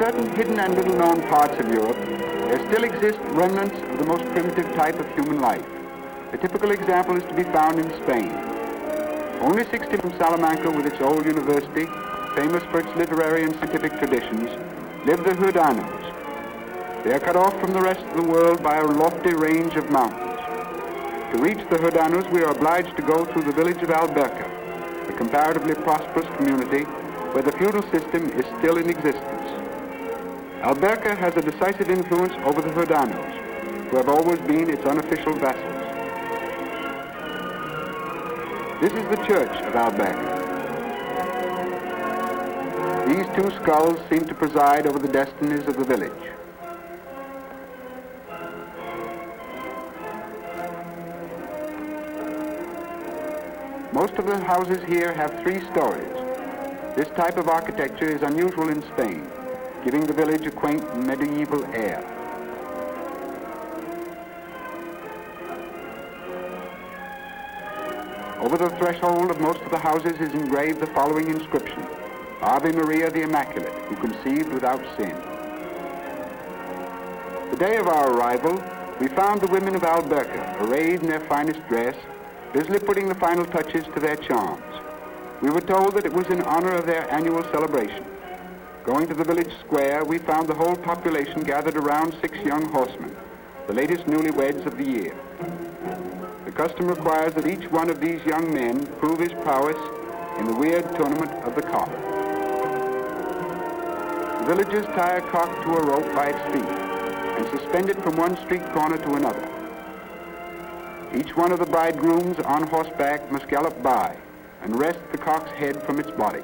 certain hidden and little-known parts of Europe, there still exist remnants of the most primitive type of human life. A typical example is to be found in Spain. Only 60 from Salamanca, with its old university, famous for its literary and scientific traditions, live the Hudanos. They are cut off from the rest of the world by a lofty range of mountains. To reach the Hudanos, we are obliged to go through the village of Alberca, a comparatively prosperous community where the feudal system is still in existence. Alberca has a decisive influence over the Hudanos, who have always been its unofficial vassals. This is the church of Alberca. These two skulls seem to preside over the destinies of the village. Most of the houses here have 3 stories. This type of architecture is unusual in Spain, giving the village a quaint medieval air. Over the threshold of most of the houses is engraved the following inscription: Ave Maria the Immaculate, who conceived without sin. The day of our arrival, we found the women of Alberca, arrayed in their finest dress, busily putting the final touches to their charms. We were told that it was in honor of their annual celebration. Going to the village square, we found the whole population gathered around 6 young horsemen, the latest newlyweds of the year. The custom requires that each one of these young men prove his prowess in the weird tournament of the cock. The villagers tie a cock to a rope by its feet and suspend it from one street corner to another. Each one of the bridegrooms on horseback must gallop by and wrest the cock's head from its body.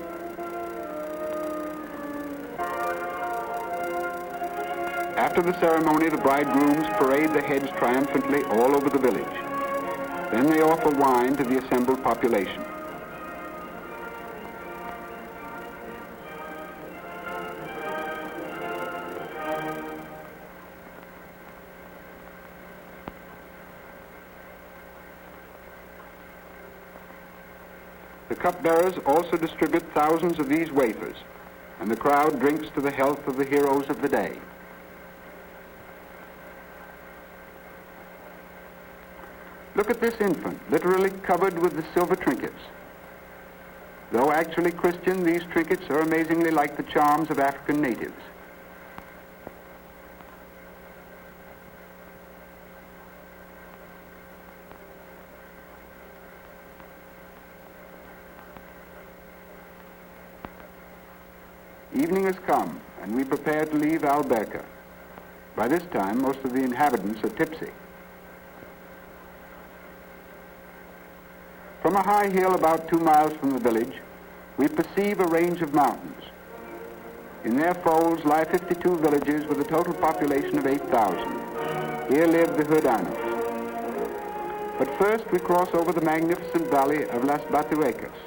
After the ceremony, the bridegrooms parade the heads triumphantly all over the village. Then they offer wine to the assembled population. The cupbearers also distribute thousands of these wafers, and the crowd drinks to the health of the heroes of the day. Look at this infant, literally covered with the silver trinkets. Though actually Christian, these trinkets are amazingly like the charms of African natives. Evening has come, and we prepare to leave Alberca. By this time, most of the inhabitants are tipsy. From a high hill about 2 miles from the village, we perceive a range of mountains. In their folds lie 52 villages with a total population of 8,000. Here live the Hudanos. But first we cross over the magnificent valley of Las Batuecas.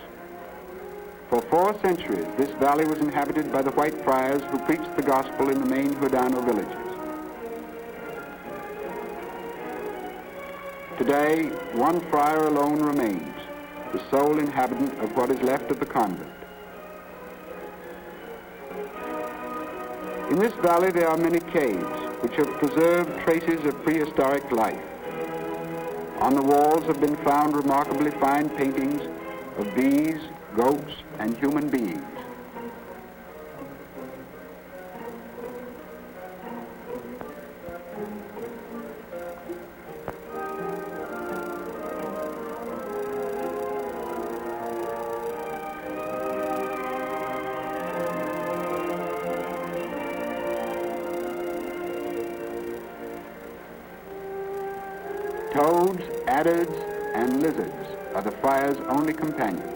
For 4 centuries, this valley was inhabited by the white friars who preached the gospel in the main Hudano villages. Today, one friar alone remains, the sole inhabitant of what is left of the convent. In this valley there are many caves which have preserved traces of prehistoric life. On the walls have been found remarkably fine paintings of bees, goats, and human beings. Toads, adders, and lizards are the friar's only companions.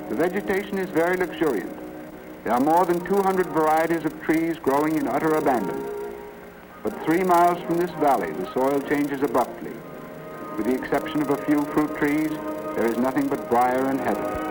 The vegetation is very luxuriant. There are more than 200 varieties of trees growing in utter abandon. But 3 miles from this valley, the soil changes abruptly. With the exception of a few fruit trees, there is nothing but briar and heather.